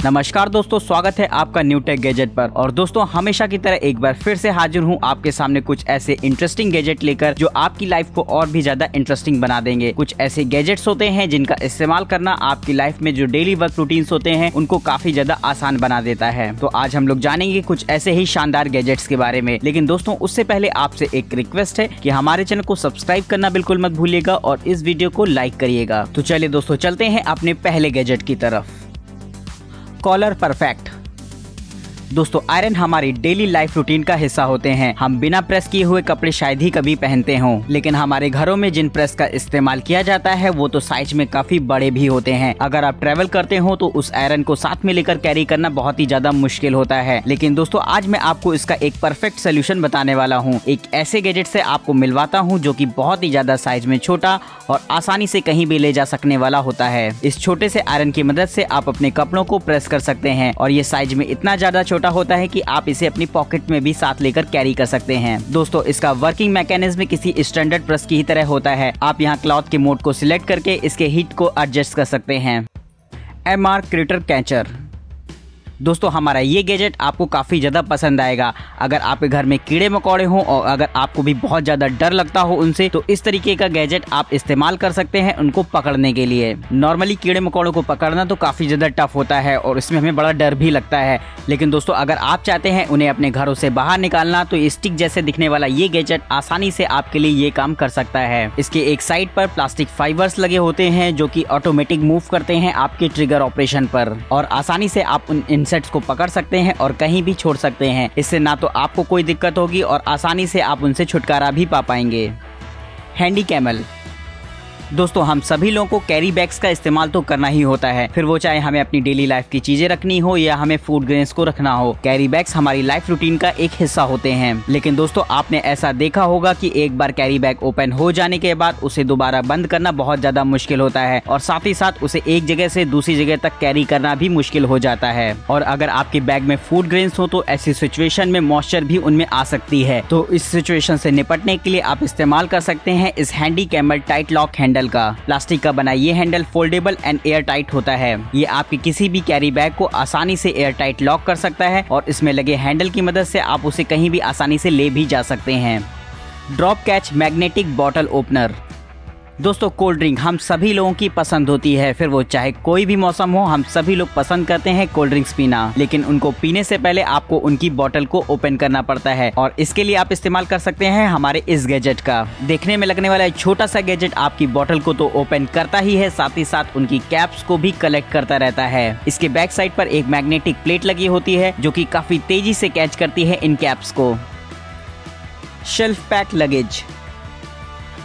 नमस्कार दोस्तों, स्वागत है आपका न्यू टेक गैजेट पर। और दोस्तों, हमेशा की तरह एक बार फिर से हाजिर हूँ आपके सामने कुछ ऐसे इंटरेस्टिंग गैजेट लेकर जो आपकी लाइफ को और भी ज्यादा इंटरेस्टिंग बना देंगे। कुछ ऐसे गैजेट्स होते हैं जिनका इस्तेमाल करना आपकी लाइफ में जो डेली वर्क रूटीन्स होते हैं उनको काफी ज्यादा आसान बना देता है। तो आज हम लोग जानेंगे कुछ ऐसे ही शानदार गैजेट्स के बारे में। लेकिन दोस्तों, उससे पहले आपसे एक रिक्वेस्ट है कि हमारे चैनल को सब्सक्राइब करना बिल्कुल मत भूलिएगा और इस वीडियो को लाइक करिएगा। तो चलिए दोस्तों, चलते हैं अपने पहले गैजेट की तरफ। Collar perfect. दोस्तों, आयरन हमारी डेली लाइफ रूटीन का हिस्सा होते हैं। हम बिना प्रेस किए हुए कपड़े शायद ही कभी पहनते हों, लेकिन हमारे घरों में जिन प्रेस का इस्तेमाल किया जाता है वो तो साइज में काफी बड़े भी होते हैं। अगर आप ट्रैवल करते हो तो उस आयरन को साथ में लेकर कैरी करना बहुत ही ज्यादा मुश्किल होता है। लेकिन दोस्तों, आज मैं आपको इसका एक परफेक्ट सोल्यूशन बताने वाला हूँ। एक ऐसे गैजेट से आपको मिलवाता हूँ जो कि बहुत ही ज्यादा साइज में छोटा और आसानी से कहीं भी ले जा सकने वाला होता है। इस छोटे से आयरन की मदद से आप अपने कपड़ों को प्रेस कर सकते हैं और ये साइज में इतना ज्यादा छोटा होता है कि आप इसे अपनी पॉकेट में भी साथ लेकर कैरी कर सकते हैं। दोस्तों, इसका वर्किंग मैकेनिज्म किसी स्टैंडर्ड प्रेस की ही तरह होता है। आप यहाँ क्लॉथ के मोड को सिलेक्ट करके इसके हीट को एडजस्ट कर सकते हैं। MR critter catcher. दोस्तों, हमारा ये गैजेट आपको काफ़ी ज़्यादा पसंद आएगा। अगर आपके घर में कीड़े मकोड़े हों और अगर आपको भी बहुत ज़्यादा डर लगता हो उनसे, तो इस तरीके का गैजेट आप इस्तेमाल कर सकते हैं उनको पकड़ने के लिए। नॉर्मली कीड़े मकोड़ों को पकड़ना तो काफ़ी ज़्यादा टफ होता है और इसमें हमें बड़ा डर भी लगता है। लेकिन दोस्तों, अगर आप चाहते हैं उन्हें अपने घरों से बाहर निकालना, तो स्टिक जैसे दिखने वाला ये गैजेट आसानी से आपके लिए ये काम कर सकता है। इसके एक साइड पर प्लास्टिक फाइबर्स लगे होते हैं जो कि ऑटोमेटिक मूव करते हैं आपके ट्रिगर ऑपरेशन पर, और आसानी से आप उन इंसेक्ट्स को पकड़ सकते हैं और कहीं भी छोड़ सकते हैं। इससे ना तो आपको कोई दिक्कत होगी और आसानी से आप उनसे छुटकारा भी पा पाएंगे। Handy camel. दोस्तों, हम सभी लोगों को कैरी बैग्स का इस्तेमाल तो करना ही होता है, फिर वो चाहे हमें अपनी डेली लाइफ की चीजें रखनी हो या हमें फूड ग्रेन्स को रखना हो। कैरी बैग्स हमारी लाइफ रूटीन का एक हिस्सा होते हैं। लेकिन दोस्तों, आपने ऐसा देखा होगा कि एक बार कैरी बैग ओपन हो जाने के बाद उसे दोबारा बंद करना बहुत ज्यादा मुश्किल होता है और साथ ही साथ उसे एक जगह से दूसरी जगह तक कैरी करना भी मुश्किल हो जाता है। और अगर आपके बैग में फूड ग्रेन्स हो तो ऐसी सिचुएशन में मॉइस्चर भी उनमें आ सकती है। तो इस सिचुएशन से निपटने के लिए आप इस्तेमाल कर सकते हैं इस handy camel tight lock handle का। प्लास्टिक का बना ये handle foldable and air tight होता है। ये आपके किसी भी कैरी बैग को आसानी से एयर टाइट लॉक कर सकता है और इसमें लगे हैंडल की मदद से आप उसे कहीं भी आसानी से ले भी जा सकते हैं। Drop catch magnetic bottle opener. दोस्तों, कोल्ड ड्रिंक हम सभी लोगों की पसंद होती है, फिर वो चाहे कोई भी मौसम हो। हम सभी लोग पसंद करते हैं कोल्ड ड्रिंक्स पीना, लेकिन उनको पीने से पहले आपको उनकी बोतल को ओपन करना पड़ता है और इसके लिए आप इस्तेमाल कर सकते हैं हमारे इस गैजेट का। देखने में लगने वाला एक छोटा सा गैजेट आपकी बोतल को तो ओपन करता ही है, साथ ही साथ उनकी कैप्स को भी कलेक्ट करता रहता है। इसके बैक साइड पर एक मैग्नेटिक प्लेट लगी होती है जो कि काफी तेजी से कैच करती है इन कैप्स को। Shelf pack luggage.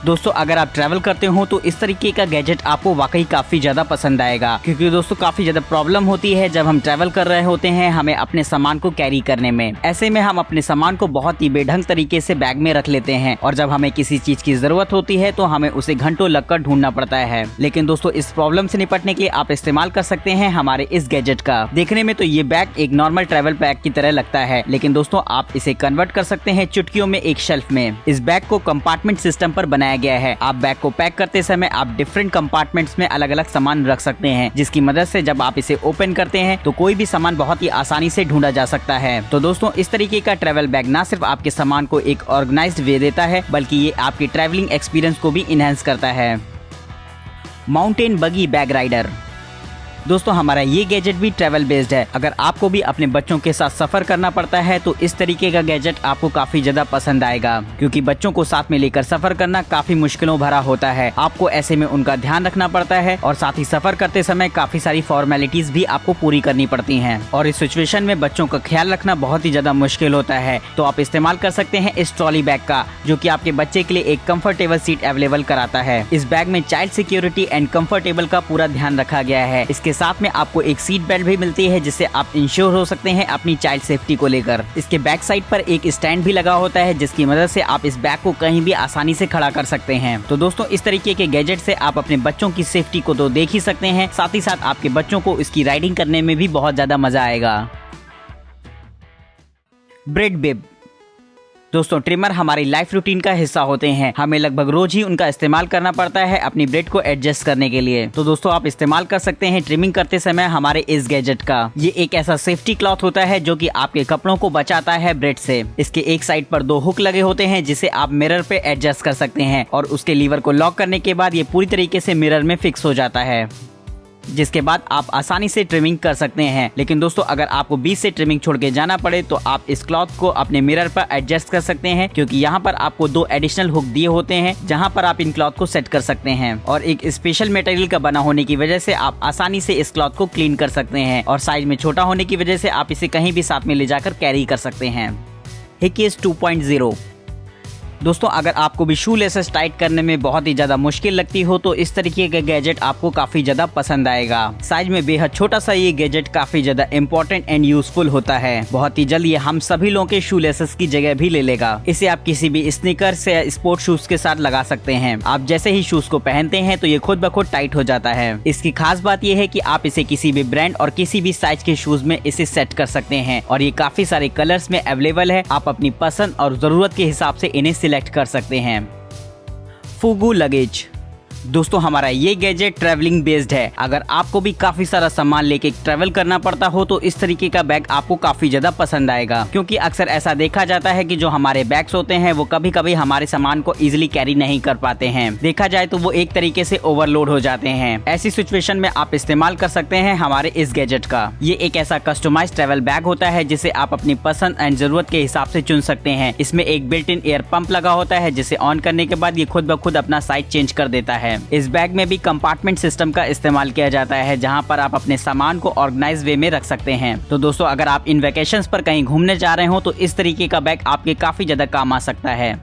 दोस्तों, अगर आप ट्रैवल करते हो तो इस तरीके का गैजेट आपको वाकई काफी ज्यादा पसंद आएगा, क्योंकि दोस्तों काफी ज्यादा प्रॉब्लम होती है जब हम ट्रैवल कर रहे होते हैं हमें अपने सामान को कैरी करने में। ऐसे में हम अपने सामान को बहुत ही बेढंग तरीके से बैग में रख लेते हैं और जब हमें किसी चीज की जरूरत होती है तो हमें उसे घंटों लगकर ढूंढना पड़ता है। लेकिन दोस्तों, इस प्रॉब्लम से निपटने के लिए आप इस्तेमाल कर सकते हैं हमारे इस गैजेट का। देखने में तो ये बैग एक नॉर्मल ट्रैवल बैग की तरह लगता है, लेकिन दोस्तों आप इसे कन्वर्ट कर सकते हैं चुटकियों में एक शेल्फ में। इस बैग को कंपार्टमेंट सिस्टम पर बनाया गया है। आप बैग को पैक करते समय आप डिफरेंट कंपार्टमेंट्स में अलग अलग सामान रख सकते हैं, जिसकी मदद से जब आप इसे ओपन करते हैं तो कोई भी सामान बहुत ही आसानी से ढूंढा जा सकता है। तो दोस्तों, इस तरीके का ट्रैवल बैग ना सिर्फ आपके सामान को एक ऑर्गेनाइज्ड वे देता है, बल्कि ये आपकी ट्रैवलिंग एक्सपीरियंस को भी इनहेंस करता है। माउंटेन बगी बैग राइडर। दोस्तों, हमारा ये गैजेट भी ट्रैवल बेस्ड है। अगर आपको भी अपने बच्चों के साथ सफर करना पड़ता है तो इस तरीके का गैजेट आपको काफी ज्यादा पसंद आएगा, क्योंकि बच्चों को साथ में लेकर सफर करना काफी मुश्किलों भरा होता है। आपको ऐसे में उनका ध्यान रखना पड़ता है और साथ ही सफर करते समय काफी सारी फॉर्मेलिटीज भी आपको पूरी करनी पड़ती हैं और इस सिचुएशन में बच्चों का ख्याल रखना बहुत ही ज्यादा मुश्किल होता है। तो आप इस्तेमाल कर सकते हैं इस ट्रॉली बैग का, जो कि आपके बच्चे के लिए एक कंफर्टेबल सीट अवेलेबल कराता है। इस बैग में चाइल्ड सिक्योरिटी एंड कंफर्टेबल का पूरा ध्यान रखा गया है। इसके साथ में आपको एक सीट बेल्ट भी मिलती है, जिससे आप इंश्योर हो सकते हैं अपनी चाइल्ड सेफ्टी को लेकर। इसके बैक साइड पर एक स्टैंड भी लगा होता है, जिसकी मदद से आप इस बैग को कहीं भी आसानी से खड़ा कर सकते हैं। तो दोस्तों, इस तरीके के गैजेट से आप अपने बच्चों की सेफ्टी को तो देख ही सकते हैं, साथ ही साथ आपके बच्चों को इसकी राइडिंग करने में भी बहुत ज्यादा मजा आएगा। ब्रेड बिब। दोस्तों ट्रिमर हमारी लाइफ रूटीन का हिस्सा होते हैं, हमें लगभग रोज ही उनका इस्तेमाल करना पड़ता है अपनी ब्लेड को एडजस्ट करने के लिए। तो दोस्तों आप इस्तेमाल कर सकते हैं ट्रिमिंग करते समय हमारे इस गैजेट का। ये एक ऐसा सेफ्टी क्लॉथ होता है जो कि आपके कपड़ों को बचाता है ब्लेड से। इसके एक साइड पर 2 हुक लगे होते हैं जिसे आप मिरर पे एडजस्ट कर सकते हैं और उसके लीवर को लॉक करने के बाद ये पूरी तरीके से मिरर में फिक्स हो जाता है, जिसके बाद आप आसानी से ट्रिमिंग कर सकते हैं। लेकिन दोस्तों अगर आपको बीच से ट्रिमिंग छोड़ के जाना पड़े तो आप इस क्लॉथ को अपने मिरर पर एडजस्ट कर सकते हैं, क्योंकि यहाँ पर आपको 2 एडिशनल हुक दिए होते हैं जहाँ पर आप इन क्लॉथ को सेट कर सकते हैं। और एक स्पेशल मटेरियल का बना होने की वजह से आप आसानी से इस क्लॉथ को क्लीन कर सकते हैं और साइज में छोटा होने की वजह से आप इसे कहीं भी साथ में ले जाकर कैरी कर सकते हैं। हिकीज 2.0। दोस्तों अगर आपको भी शू लेसेस टाइट करने में बहुत ही ज्यादा मुश्किल लगती हो तो इस तरीके का गैजेट आपको काफी ज्यादा पसंद आएगा। साइज में बेहद छोटा सा ये गैजेट काफी ज्यादा इंपॉर्टेंट एंड यूजफुल होता है। बहुत ही जल्द ये हम सभी लोगों के शू लेसेस की जगह भी ले लेगा। इसे आप किसी भी स्नीकर्स या स्पोर्ट शूज के साथ लगा सकते हैं। आप जैसे ही शूज को पहनते हैं तो ये खुद ब खुद टाइट हो जाता है। इसकी खास बात यह है कि आप इसे किसी भी ब्रांड और किसी भी साइज के शूज में इसे सेट कर सकते हैं और ये काफी सारे कलर्स में अवेलेबल है। आप अपनी पसंद और जरूरत के हिसाब से इन्हें सिलेक्ट कर सकते हैं। फुगू लगेज। दोस्तों हमारा ये गैजेट ट्रैवलिंग बेस्ड है। अगर आपको भी काफी सारा सामान लेके ट्रैवल करना पड़ता हो तो इस तरीके का बैग आपको काफी ज्यादा पसंद आएगा, क्योंकि अक्सर ऐसा देखा जाता है कि जो हमारे बैग्स होते हैं वो कभी कभी हमारे सामान को इजीली कैरी नहीं कर पाते हैं। देखा जाए तो वो एक तरीके से ओवरलोड हो जाते हैं। ऐसी सिचुएशन में आप इस्तेमाल कर सकते हैं हमारे इस गैजेट का। ये एक ऐसा कस्टमाइज्ड ट्रैवल बैग होता है जिसे आप अपनी पसंद एंड जरूरत के हिसाब से चुन सकते हैं। इसमें एक बिल्ट इन एयर पंप लगा होता है जिसे ऑन करने के बाद ये खुद ब खुद अपना साइज चेंज कर देता है। इस बैग में भी कंपार्टमेंट सिस्टम का इस्तेमाल किया जाता है जहां पर आप अपने सामान को ऑर्गेनाइज वे में रख सकते हैं। तो दोस्तों अगर आप इन वेकेशंस पर कहीं घूमने जा रहे हो तो इस तरीके का बैग आपके काफी ज्यादा काम आ सकता है।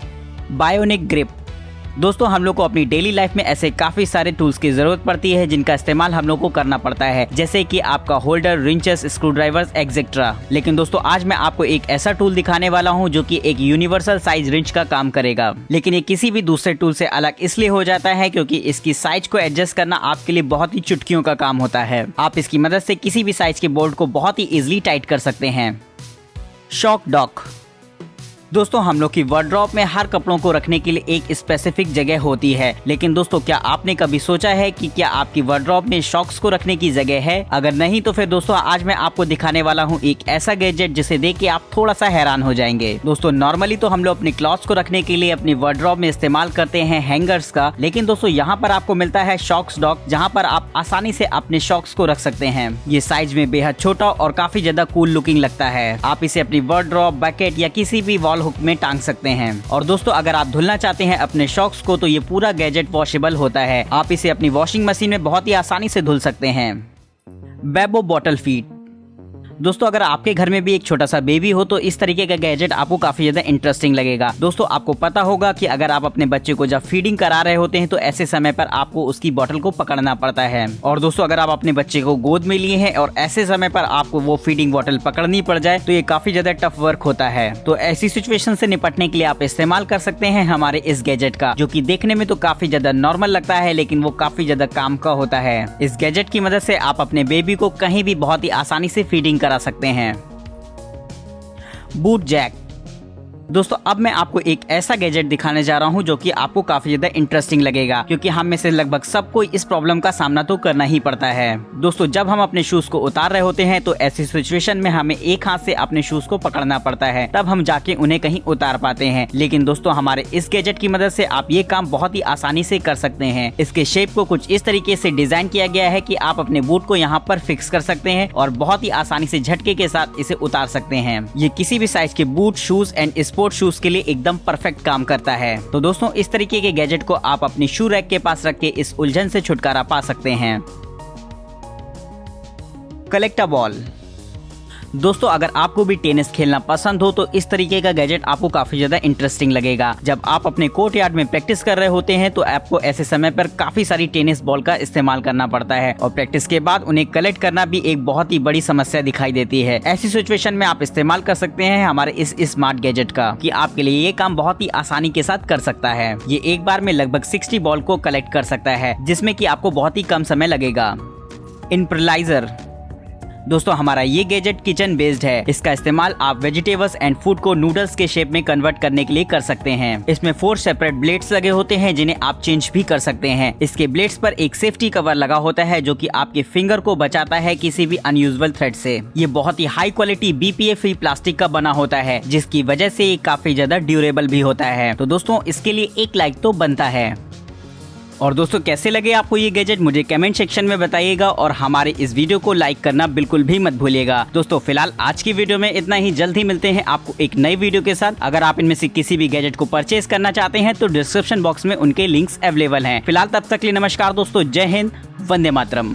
Bionic grip. दोस्तों हम लोग को अपनी डेली लाइफ में ऐसे काफी सारे टूल्स की जरूरत पड़ती है जिनका इस्तेमाल हम लोग को करना पड़ता है, जैसे कि आपका holder, wrenches, screw drivers etcetera. लेकिन दोस्तों आज मैं आपको एक ऐसा टूल दिखाने वाला हूं जो कि एक यूनिवर्सल साइज रिंच का काम करेगा। लेकिन ये किसी भी दूसरे टूल से अलग इसलिए हो जाता है क्योंकि इसकी साइज को एडजस्ट करना आपके लिए बहुत ही चुटकियों का काम होता है। आप इसकी मदद से किसी भी साइज के बोल्ट को बहुत ही इजिली टाइट कर सकते हैं। Shock doc. दोस्तों हम लोग की वार्डरोब में हर कपड़ों को रखने के लिए एक स्पेसिफिक जगह होती है, लेकिन दोस्तों क्या आपने कभी सोचा है कि क्या आपकी वार्डरोब में शॉक्स को रखने की जगह है? अगर नहीं तो फिर दोस्तों आज मैं आपको दिखाने वाला हूँ एक ऐसा गैजेट जिसे देख के आप थोड़ा सा हैरान हो जाएंगे। दोस्तों नॉर्मली तो हम लोग अपने क्लॉथ्स को रखने के लिए अपनी वार्डरोब में इस्तेमाल करते हैं हैंगर्स का, लेकिन दोस्तों यहाँ पर आपको मिलता है शॉक्स डॉक, जहाँ पर आप आसानी से अपने शॉक्स को रख सकते हैं। ये साइज में बेहद छोटा और काफी ज्यादा कूल लुकिंग लगता है। आप इसे अपनी वार्डरोब, बकेट या किसी भी वॉल हुक में टांग सकते हैं। और दोस्तों अगर आप धुलना चाहते हैं अपने शॉक्स को तो ये पूरा गैजेट वॉशेबल होता है। आप इसे अपनी वॉशिंग मशीन में बहुत ही आसानी से धुल सकते हैं। बेबो बॉटल फीड। दोस्तों अगर आपके घर में भी एक छोटा सा बेबी हो तो इस तरीके का गैजेट आपको काफी ज्यादा इंटरेस्टिंग लगेगा। दोस्तों आपको पता होगा कि अगर आप अपने बच्चे को जब फीडिंग करा रहे होते हैं तो ऐसे समय पर आपको उसकी बोतल को पकड़ना पड़ता है। और दोस्तों अगर आप अपने बच्चे को गोद में लिए हैं और ऐसे समय पर आपको वो फीडिंग बोतल पकड़नी पड़ जाए तो ये काफी ज्यादा टफ वर्क होता है। तो ऐसी सिचुएशन से निपटने के लिए आप इस्तेमाल कर सकते हैं हमारे इस गैजेट का, जो कि देखने में तो काफी ज्यादा नॉर्मल लगता है लेकिन वो काफी ज्यादा काम का होता है। इस गैजेट की मदद से आप अपने बेबी को कहीं भी बहुत ही आसानी से फीडिंग करा सकते हैं। Boot jack. दोस्तों अब मैं आपको एक ऐसा गैजेट दिखाने जा रहा हूं जो कि आपको काफी ज्यादा इंटरेस्टिंग लगेगा, क्योंकि हम में से लगभग सबको इस प्रॉब्लम का सामना तो करना ही पड़ता है। दोस्तों जब हम अपने शूज को उतार रहे होते हैं तो ऐसी सिचुएशन में हमें एक हाथ से अपने शूज को पकड़ना पड़ता है, तब हम जाके उन्हें कहीं उतार पाते हैं। लेकिन दोस्तों हमारे इस गैजेट की मदद से आप ये काम बहुत ही आसानी से कर सकते हैं। इसके शेप को कुछ इस तरीके से डिजाइन किया गया है कि आप अपने बूट को यहाँ पर फिक्स कर सकते हैं और बहुत ही आसानी से झटके के साथ इसे उतार सकते हैं। ये किसी भी साइज के boot, shoes and sport shoes के लिए एकदम परफेक्ट काम करता है। तो दोस्तों इस तरीके के गैजेट को आप अपनी शू रैक के पास रख के इस उलझन से छुटकारा पा सकते हैं। Collect a ball. दोस्तों अगर आपको भी टेनिस खेलना पसंद हो तो इस तरीके का गैजेट आपको काफी ज्यादा इंटरेस्टिंग लगेगा। जब आप अपने कोर्ट यार्ड में प्रैक्टिस कर रहे होते हैं तो आपको ऐसे समय पर काफी सारी टेनिस बॉल का इस्तेमाल करना पड़ता है और प्रैक्टिस के बाद उन्हें कलेक्ट करना भी एक बहुत ही बड़ी समस्या दिखाई देती है। ऐसी सिचुएशन में आप इस्तेमाल कर सकते हैं हमारे इस स्मार्ट गैजेट का, कि आपके लिए ये काम बहुत ही आसानी के साथ कर सकता है। ये एक बार में लगभग 60 बॉल को कलेक्ट कर सकता है, जिसमें कि आपको बहुत ही कम समय लगेगा। इम्प्रलाइजर। दोस्तों हमारा ये गैजेट किचन बेस्ड है। इसका इस्तेमाल आप वेजिटेबल्स एंड फूड को नूडल्स के शेप में कन्वर्ट करने के लिए कर सकते हैं। इसमें 4 सेपरेट ब्लेड्स लगे होते हैं जिन्हें आप चेंज भी कर सकते हैं। इसके ब्लेड्स पर एक सेफ्टी कवर लगा होता है जो कि आपके फिंगर को बचाता है किसी भी अनयूजुअल थ्रेड से। ये बहुत ही high quality BPA free plastic का बना होता है जिसकी वजह से ये काफी ज्यादा ड्यूरेबल भी होता है। तो दोस्तों इसके लिए एक लाइक तो बनता है। और दोस्तों कैसे लगे आपको ये गैजेट मुझे कमेंट सेक्शन में बताइएगा और हमारे इस वीडियो को लाइक करना बिल्कुल भी मत भूलिएगा। दोस्तों फिलहाल आज की वीडियो में इतना ही, जल्द ही मिलते हैं आपको एक नई वीडियो के साथ। अगर आप इनमें से किसी भी गैजेट को परचेज करना चाहते हैं तो डिस्क्रिप्शन बॉक्स में उनके लिंक्स अवेलेबल हैं। फिलहाल तब तक के लिए नमस्कार दोस्तों, जय हिंद, वंदे मातरम।